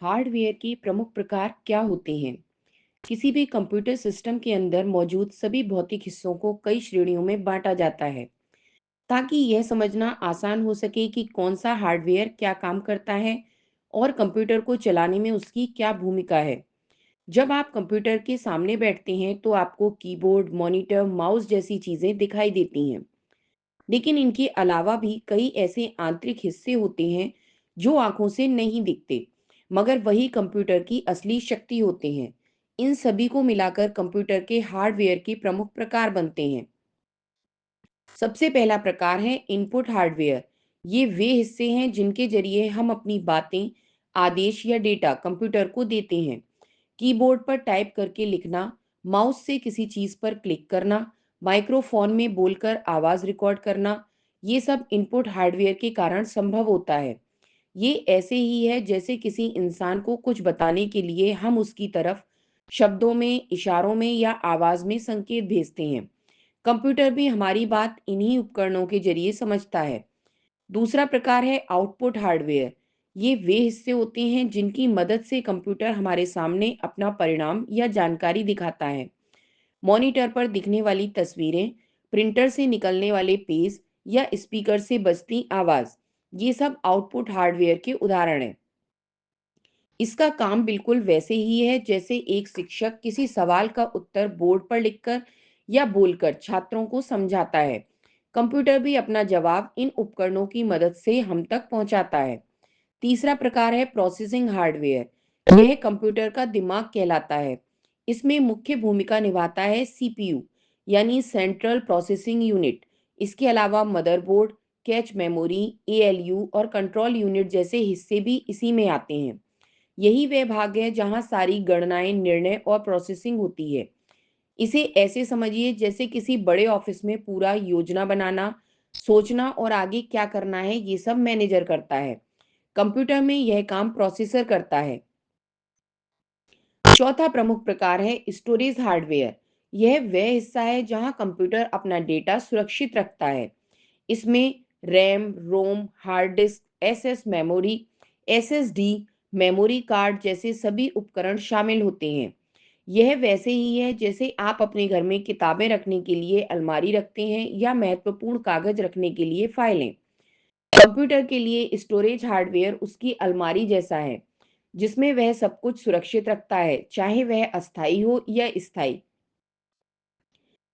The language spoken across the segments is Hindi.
हार्डवेयर के प्रमुख प्रकार क्या होते हैं? किसी भी कंप्यूटर सिस्टम के अंदर मौजूद सभी भौतिक हिस्सों को कई श्रेणियों में बांटा जाता है ताकि यह समझना आसान हो सके कि कौन सा हार्डवेयर क्या काम करता है और कंप्यूटर को चलाने में उसकी क्या भूमिका है। जब आप कंप्यूटर के सामने बैठते हैं तो आपको कीबोर्ड, मॉनिटर, माउस जैसी चीजें दिखाई देती हैं, लेकिन इनके अलावा भी कई ऐसे आंतरिक हिस्से होते हैं जो आंखों से नहीं दिखते, मगर वही कंप्यूटर की असली शक्ति होते हैं। इन सभी को मिलाकर कंप्यूटर के हार्डवेयर के प्रमुख प्रकार बनते हैं। सबसे पहला प्रकार है इनपुट हार्डवेयर। ये वे हिस्से हैं जिनके जरिए हम अपनी बातें, आदेश या डेटा कंप्यूटर को देते हैं। कीबोर्ड पर टाइप करके लिखना, माउस से किसी चीज़ पर क्लिक करना, माइक्रोफोन में बोलकर आवाज़ रिकॉर्ड करना, ये सब इनपुट हार्डवेयर के कारण संभव होता है। ये ऐसे ही है जैसे किसी इंसान को कुछ बताने के लिए हम उसकी तरफ शब्दों में, इशारों में या आवाज़ में संकेत भेजते हैं। कंप्यूटर भी हमारी बात इन्हीं उपकरणों के जरिए समझता है। दूसरा प्रकार है आउटपुट हार्डवेयर। ये वे हिस्से होते हैं जिनकी मदद से कंप्यूटर हमारे सामने अपना परिणाम या जानकारी दिखाता है। मॉनिटर पर दिखने वाली तस्वीरें, प्रिंटर से निकलने वाले पेज या स्पीकर से बजती आवाज़, ये सब आउटपुट हार्डवेयर के उदाहरण हैं। इसका काम बिल्कुल वैसे ही है जैसे एक शिक्षक किसी सवाल का उत्तर बोर्ड पर लिखकर या बोलकर छात्रों को समझाता है। कंप्यूटर भी अपना जवाब इन उपकरणों की मदद से हम तक पहुंचाता है। तीसरा प्रकार है प्रोसेसिंग हार्डवेयर। यह कंप्यूटर का दिमाग कहलाता है। इसमें मुख्य भूमिका निभाता है सीपीयू, यानी सेंट्रल प्रोसेसिंग यूनिट। इसके अलावा मदरबोर्ड, कैच मेमोरी, एएलयू और कंट्रोल यूनिट जैसे हिस्से भी इसी में आते हैं। यही वह भाग है जहां सारी गणनाएं, निर्णय और प्रोसेसिंग होती है। इसे ऐसे समझिए जैसे किसी बड़े ऑफिस में पूरा योजना बनाना, सोचना और आगे क्या करना है ये सब मैनेजर करता है। कंप्यूटर में यह काम प्रोसेसर करता है। चौथा प्रमुख प्रकार है स्टोरेज हार्डवेयर। यह वह हिस्सा है जहां कंप्यूटर अपना डेटा सुरक्षित रखता है। इसमें RAM, ROM, hard disk, SS memory, SSD, memory card जैसे सभी उपकरण शामिल होते हैं। यह वैसे ही है जैसे आप अपने घर में किताबें रखने के लिए अलमारी रखते हैं या महत्वपूर्ण कागज रखने के लिए फाइलें। कंप्यूटर के लिए स्टोरेज हार्डवेयर उसकी अलमारी जैसा है, जिसमें वह सब कुछ सुरक्षित रखता है, चाहे वह अस्थायी हो या स्थायी।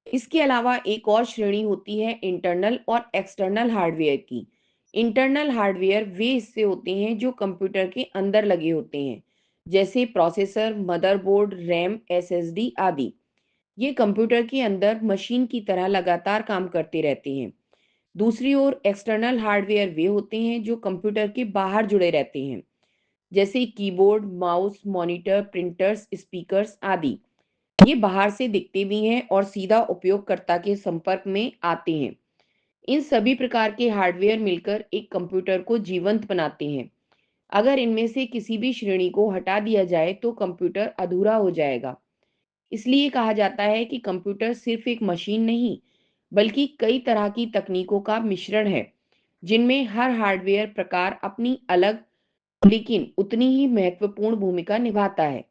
इसके अलावा एक और श्रेणी होती है इंटरनल और एक्सटर्नल हार्डवेयर की। इंटरनल हार्डवेयर वे हिस्से होते हैं जो कंप्यूटर के अंदर लगे होते हैं, जैसे प्रोसेसर, मदरबोर्ड, रैम, एसएसडी आदि। ये कंप्यूटर के अंदर मशीन की तरह लगातार काम करते रहते हैं। दूसरी ओर एक्सटर्नल हार्डवेयर वे होते हैं जो कंप्यूटर के बाहर जुड़े रहते हैं, जैसे keyboard, mouse, monitor, printers, speakers आदि। ये बाहर से दिखते भी हैं और सीधा उपयोगकर्ता के संपर्क में आते हैं। इन सभी प्रकार के हार्डवेयर मिलकर एक कंप्यूटर को जीवंत बनाते हैं। अगर इनमें से किसी भी श्रेणी को हटा दिया जाए तो कंप्यूटर अधूरा हो जाएगा। इसलिए कहा जाता है कि कंप्यूटर सिर्फ एक मशीन नहीं, बल्कि कई तरह की तकनीकों का मिश्रण है, जिनमें हर हार्डवेयर प्रकार अपनी अलग लेकिन उतनी ही महत्वपूर्ण भूमिका निभाता है।